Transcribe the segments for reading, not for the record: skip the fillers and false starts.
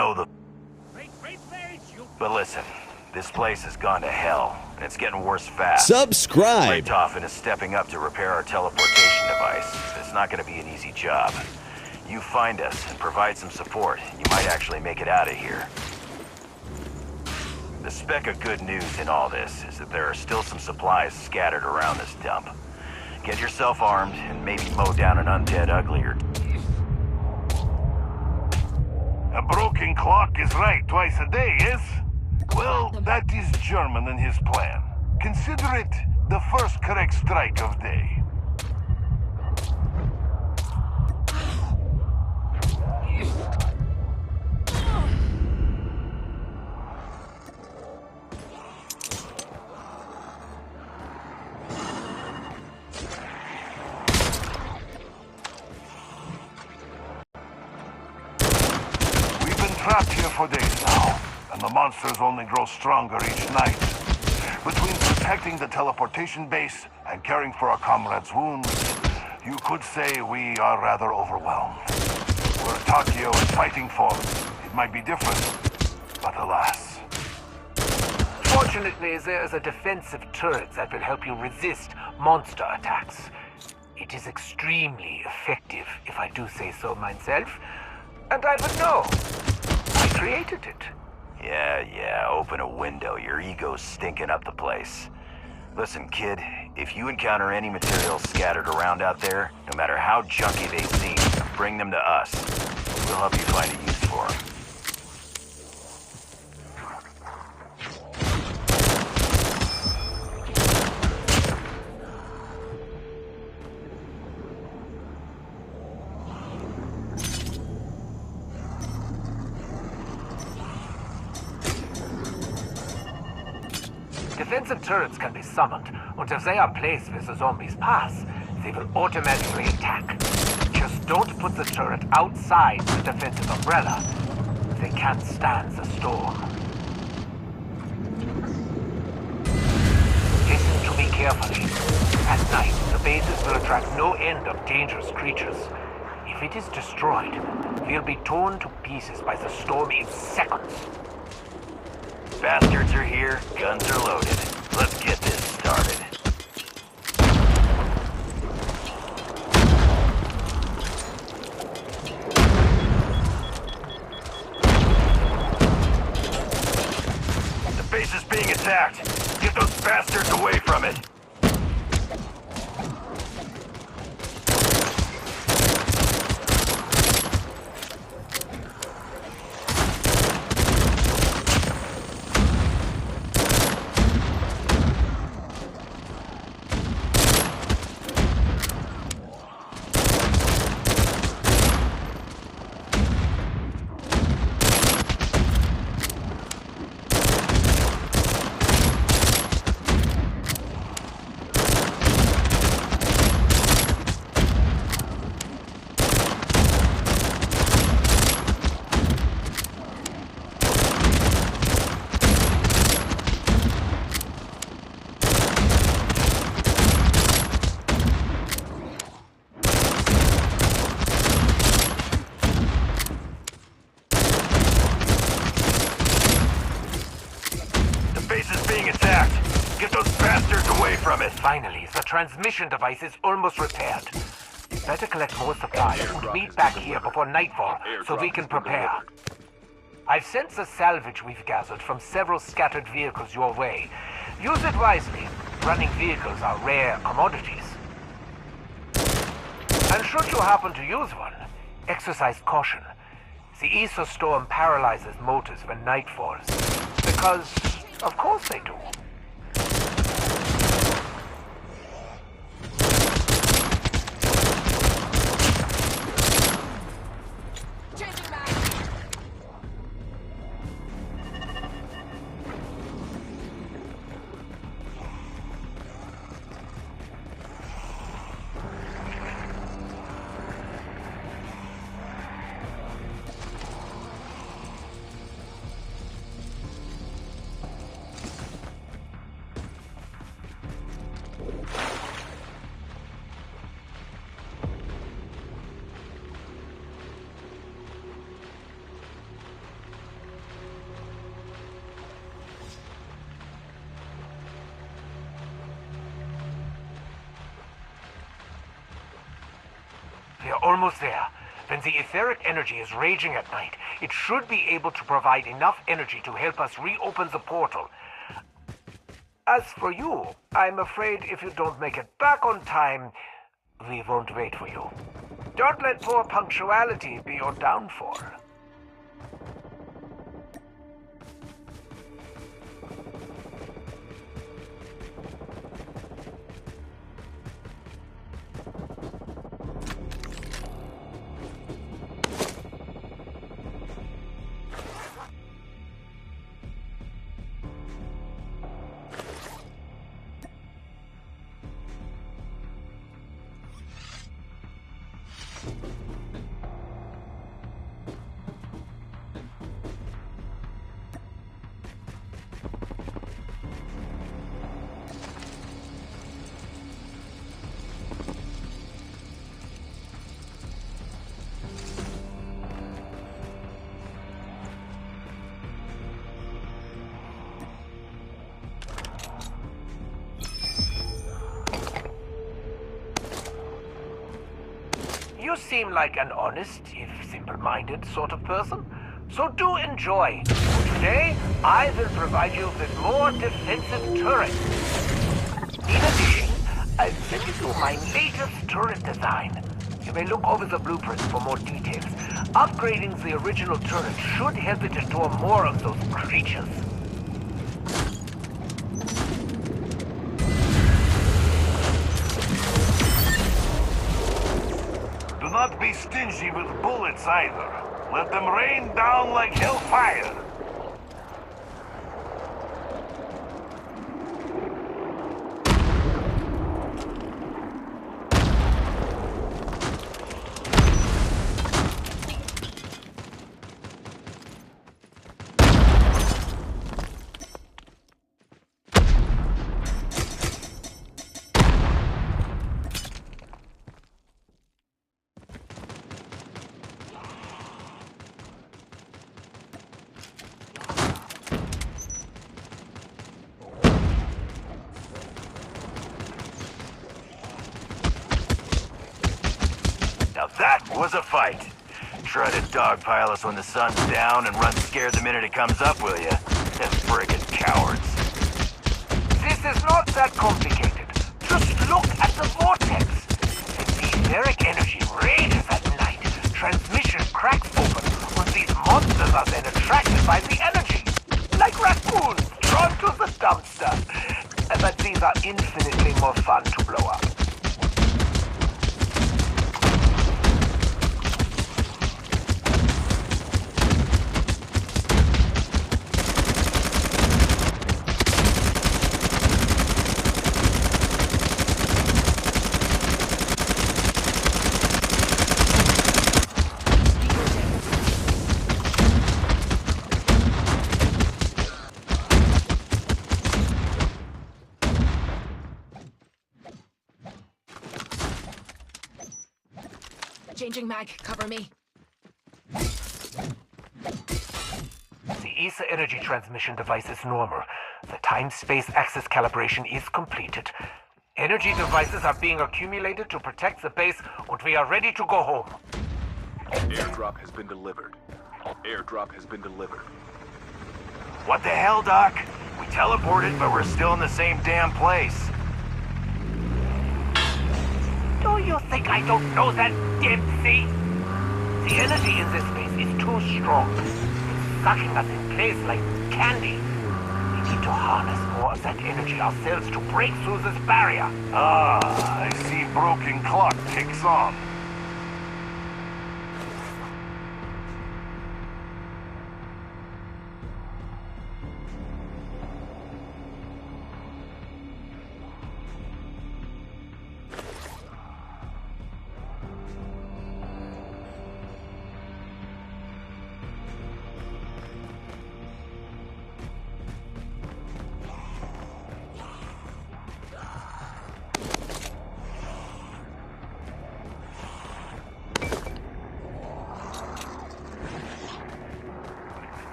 know the... But listen, this place has gone to hell, and it's getting worse fast. Subscribe! Richtofen is stepping up to repair our teleportation device. It's not gonna be an easy job. You find us and provide some support, you might actually make it out of here. The speck of good news in all this is that there are still some supplies scattered around this dump. Get yourself armed and maybe mow down an undead uglier. A broken clock is right twice a day, yes? Well, that is German in his plan. Consider it the first correct strike of day. Trapped here for days now, and the monsters only grow stronger each night. Between protecting the teleportation base and caring for our comrades' wounds, you could say we are rather overwhelmed. Where Takio is fighting for, it might be different, but alas. Fortunately, there is a defensive turret that will help you resist monster attacks. It is extremely effective, if I do say so myself, and I would know. I created it. Yeah, open a window. Your ego's stinking up the place. Listen, kid, if you encounter any materials scattered around out there, no matter how junky they seem, bring them to us. We'll help you find a use for them. Defensive turrets can be summoned, and if they are placed where the zombies pass, they will automatically attack. Just don't put the turret outside the defensive umbrella. They can't stand the storm. Listen to me carefully. At night, the bases will attract no end of dangerous creatures. If it is destroyed, we'll be torn to pieces by the storm in seconds. Bastards are here, guns are loaded. Let's get this started. The base is being attacked. Get those bastards away from it. Finally, the transmission device is almost repaired. Better collect more supplies and meet back here before nightfall so we can prepare. I've sent the salvage we've gathered from several scattered vehicles your way. Use it wisely. Running vehicles are rare commodities. And should you happen to use one, exercise caution. The Aether storm paralyzes motors when night falls. Because, of course they do. We are almost there. When the etheric energy is raging at night, it should be able to provide enough energy to help us reopen the portal. As for you, I'm afraid if you don't make it back on time, we won't wait for you. Don't let poor punctuality be your downfall. You seem like an honest, if simple-minded sort of person, so do enjoy. Today, I will provide you with more defensive turrets. In addition, I've sent you my latest turret design. You may look over the blueprints for more details. Upgrading the original turret should help it endure more of those creatures. Do not be stingy with bullets either. Let them rain down like hellfire. Now that was a fight. Try to dogpile us when the sun's down and run scared the minute it comes up, will ya? Them friggin' cowards. This is not that complicated. Just look at the vortex. When the etheric energy rages at night, transmission cracks open when these monsters are then attracted by the energy. Like raccoons drawn to the dumpster. But these are infinitely more fun to blow up. Changing mag, cover me. The ESA energy transmission device is normal. The time-space axis calibration is completed. Energy devices are being accumulated to protect the base, and we are ready to go home. Airdrop has been delivered. Airdrop has been delivered. What the hell, Doc? We teleported, but we're still in the same damn place. Do you think I don't know that, Dempsey? The energy in this space is too strong. It's sucking us in place like candy. We need to harness more of that energy ourselves to break through this barrier. Ah, I see broken clock ticks on.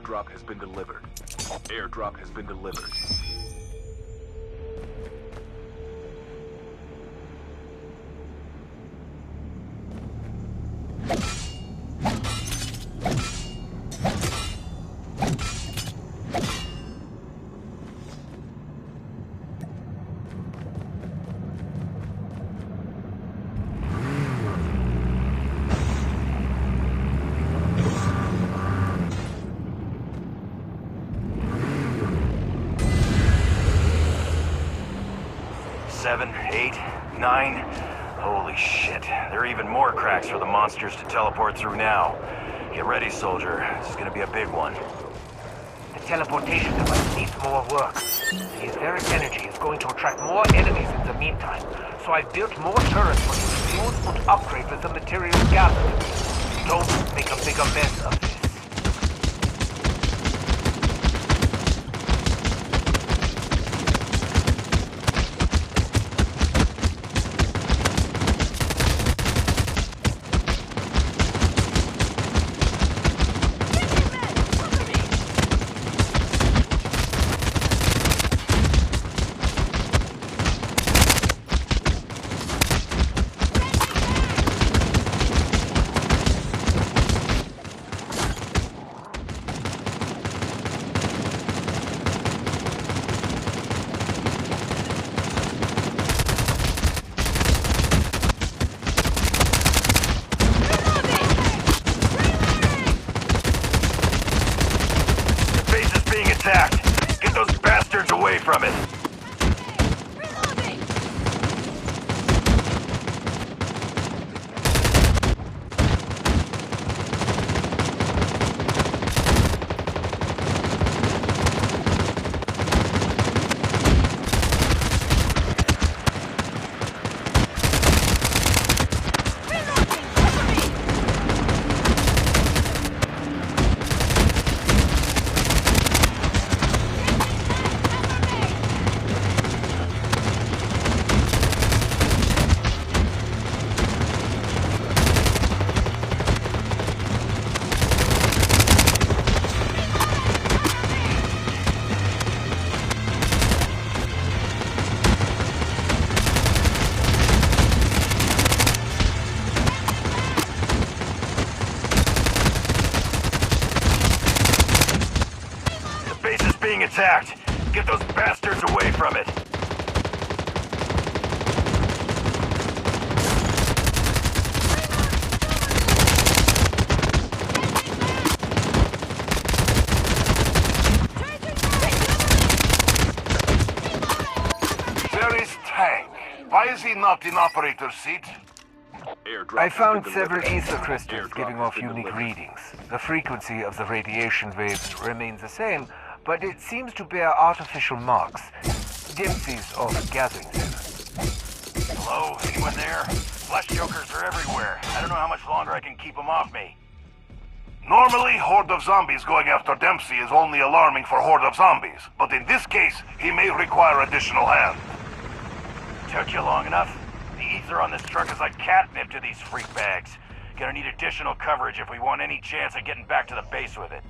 Airdrop has been delivered. Airdrop has been delivered. Seven, 8, 9. Holy shit. There are even more cracks for the monsters to teleport through now. Get ready, soldier. This is gonna be a big one. The teleportation device needs more work. The etheric energy is going to attract more enemies in the meantime, so I've built more turrets for you to use and upgrade with the materials gathered. Don't make a bigger mess of this. Attacked! Get those bastards away from it! Reloading! Being attacked. Get those bastards away from it. Where is Tank? Why is he not in operator's seat? Airdrop I has found been several delivered. ether crystals Airdrop giving has off been unique delivered. readings. The frequency of the radiation waves remains the same, but it seems to bear artificial marks. Dempsey's off gathering center. Hello? Anyone there? Flesh jokers are everywhere. I don't know how much longer I can keep them off me. Normally, horde of zombies going after Dempsey is only alarming for horde of zombies, but in this case, he may require additional hand. Took you long enough? The ether on this truck is like catnip to these freak bags. Gonna need additional coverage if we want any chance of getting back to the base with it.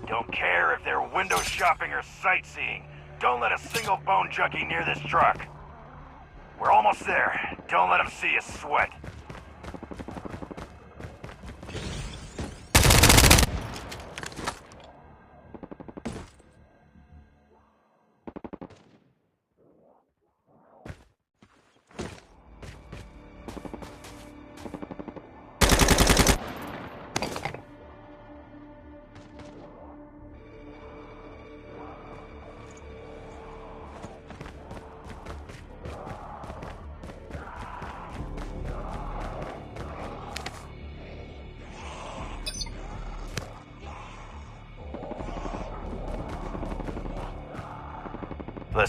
Don't care if they're window shopping or sightseeing. Don't let a single bone junkie near this truck. We're almost there. Don't let them see us sweat.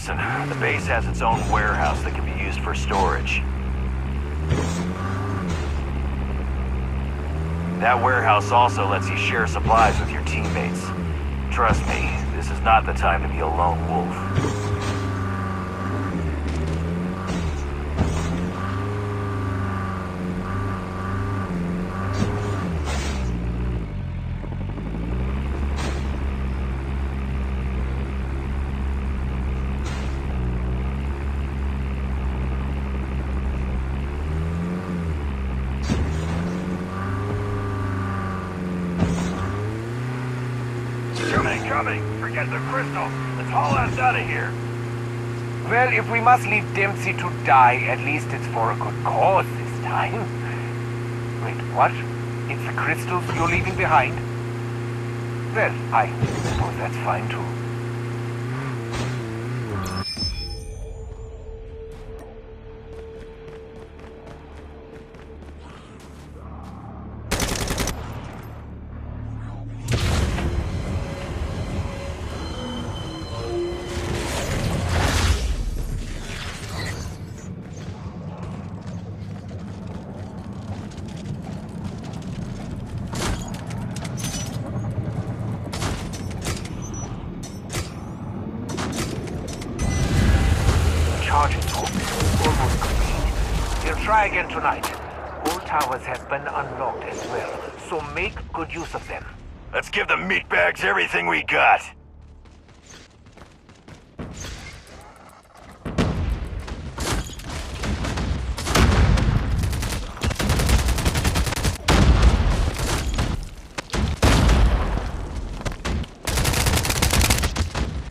Listen, the base has its own warehouse that can be used for storage. That warehouse also lets you share supplies with your teammates. Trust me, this is not the time to be a lone wolf. Coming! Forget the crystal! Let's haul us out of here! Well, if we must leave Dempsey to die, at least it's for a good cause this time. Wait, what? It's the crystals you're leaving behind? Well, I suppose that's fine too. Charging hook is almost complete. We'll try again tonight. All towers have been unlocked as well, so make good use of them. Let's give the meatbags everything we got.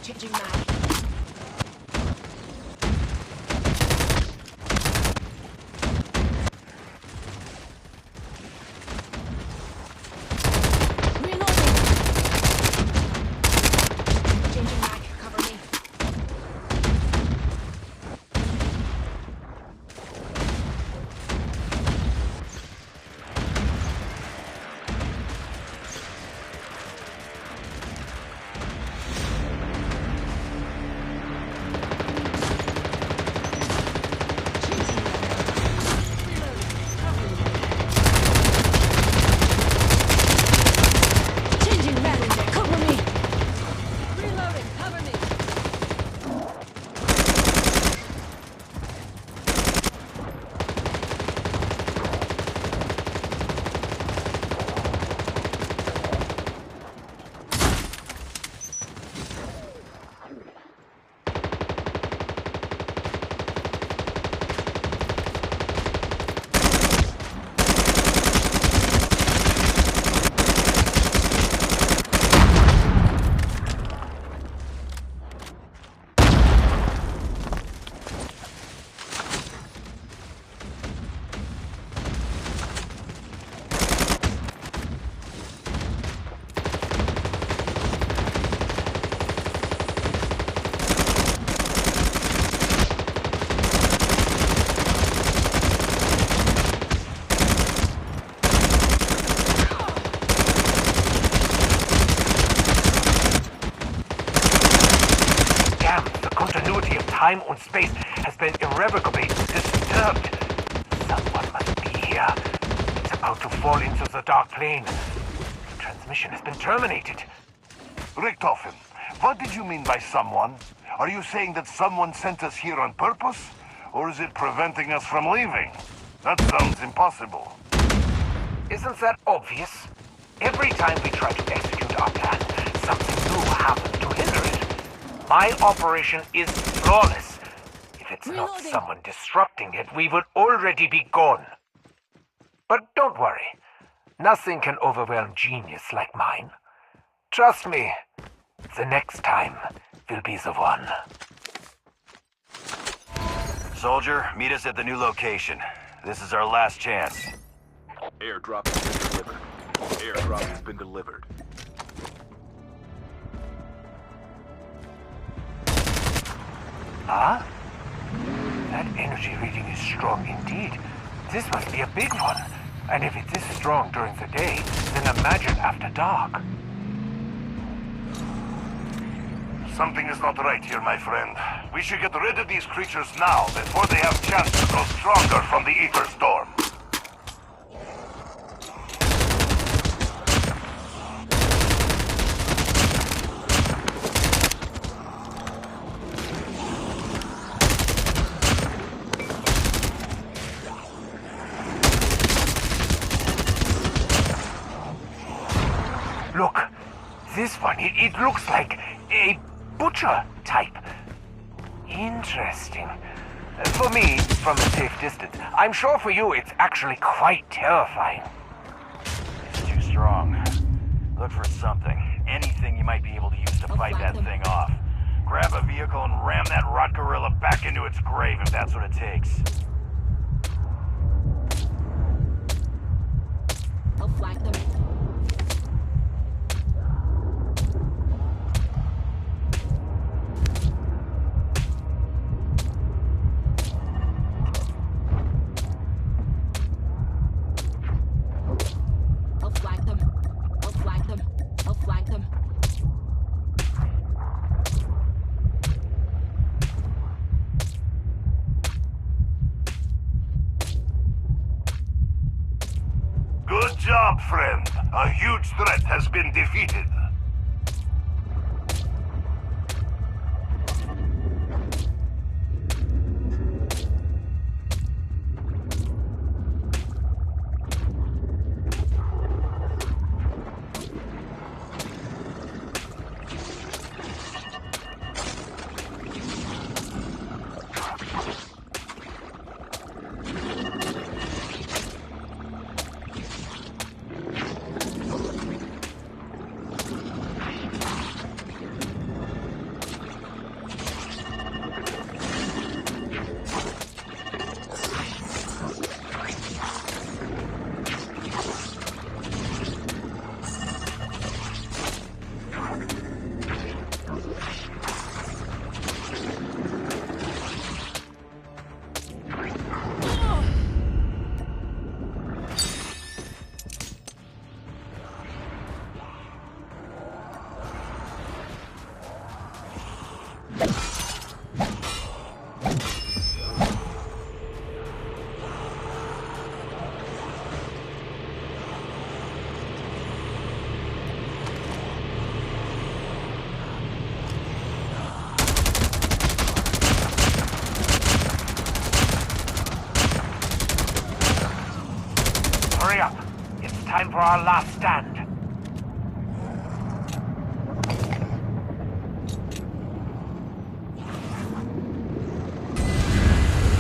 Changing mag. Time and space has been irrevocably disturbed. Someone must be here. It's about to fall into the dark plane. The transmission has been terminated. Richtofen, what did you mean by someone? Are you saying that someone sent us here on purpose? Or is it preventing us from leaving? That sounds impossible. Isn't that obvious? Every time we try to execute our plan, something new happens to hinder it. My operation is flawless. If it's not Reloading. someone disrupting it, we would already be gone. But don't worry. Nothing can overwhelm genius like mine. Trust me, the next time will be the one. Soldier, meet us at the new location. This is our last chance. Airdrop has been delivered. Airdrop has been delivered. Huh? That energy reading is strong indeed. This must be a big one. And if it's this strong during the day, then imagine after dark. Something is not right here, my friend. We should get rid of these creatures now before they have chance to grow stronger from the ether storm. Look, this one, it looks like a butcher type. Interesting. For me, from a safe distance. I'm sure for you it's actually quite terrifying. It's too strong. Look for something. Anything you might be able to use to fight that thing off. Grab a vehicle and ram that rot gorilla back into its grave if that's what it takes. I'll flag them. I'll flag them. I'll flag them. I'll flag them. Good job, friend. A huge threat has been defeated. Hurry up. It's time for our last stand.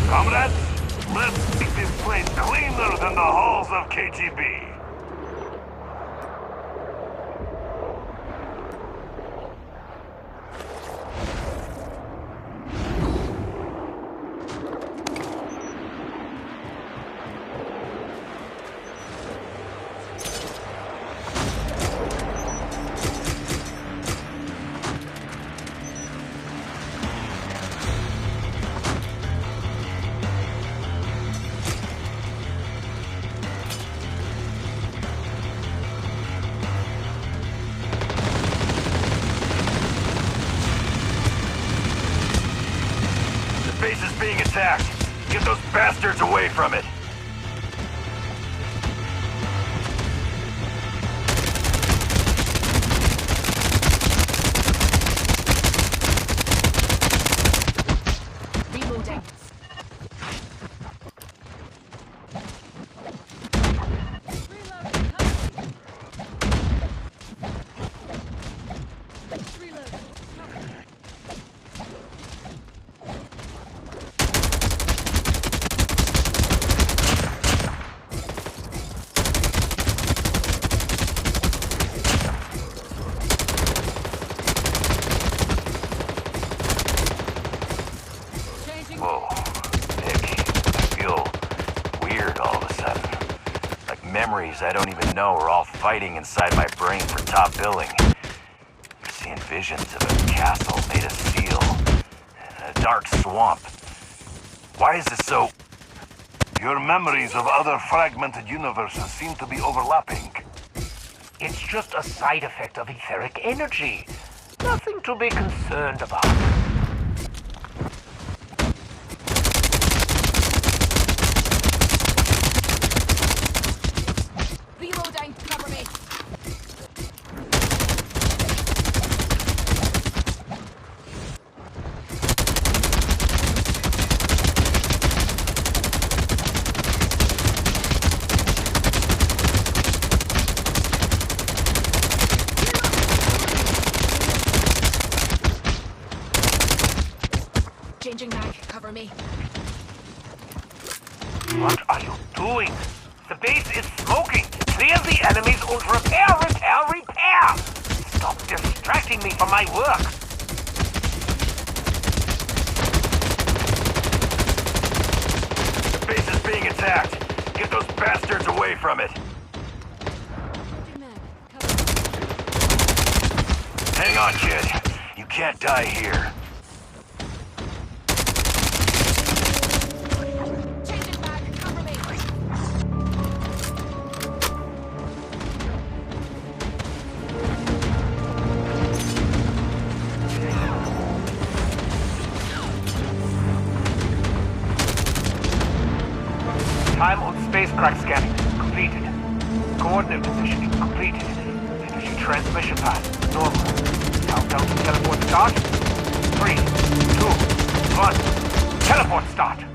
Comrades, let's make this place cleaner than the halls of KGB. The base is being attacked. Get those bastards away from it. Reloading. Whoa, Nick, I feel weird all of a sudden. Like memories I don't even know are all fighting inside my brain for top billing. Seeing visions of a castle made of steel, and a dark swamp. Why is this so... Your memories of other fragmented universes seem to be overlapping. It's just a side effect of etheric energy. Nothing to be concerned about. Reloading. Cover me. Changing mag. Cover me. What are you doing? The base is smoking. Clear the enemies and repair! Stop distracting me from my work. The base is being attacked. Get those bastards away from it. Hang on, kid. You can't die here. Changing mag. Cover me. Time on spacecraft scanning completed. Coordinate positioning completed. Energy transmission path normal. Countdown to teleport start. 3, 2, 1. Teleport start.